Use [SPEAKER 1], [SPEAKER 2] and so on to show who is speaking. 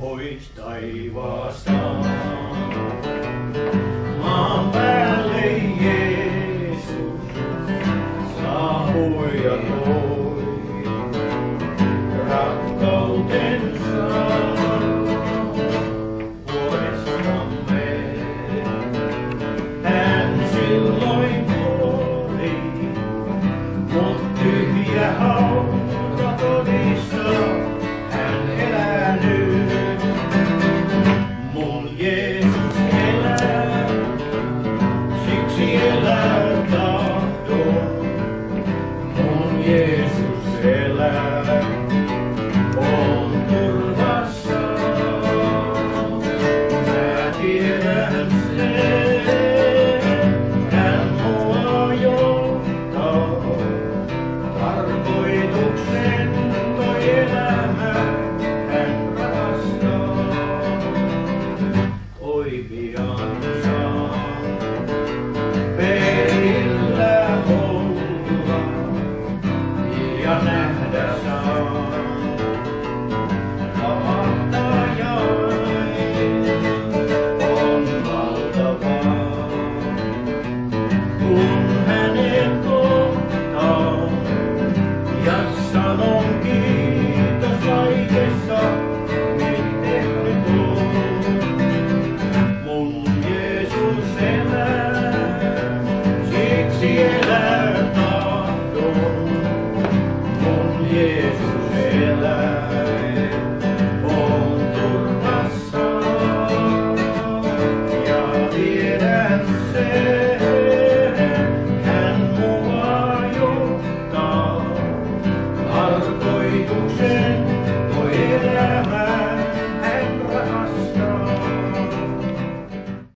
[SPEAKER 1] Pois taivaastaan, maan päälle Jeesus saapui ja toi rakkautensa puolestamme. Hän silloin kuoli, mut tyhjä hauta todistaa, hän elää nyt. Mun Jeesus elää, siksi elää tahtoo. Mun Jeesus elää, on turvassa. Mä tiedän sen, hän mua johtaa. Tarkoituksen toi elämään hän rakastaa. Oi pian saan perillä olla ja nähdä saan vapahtajan on valtavaa, kun hänet kohtaan ja sanon kiitos kaikessa, mit tehnyt on. Mun Jeesus elää, siksi elää tahdon. Mun Jeesus elää.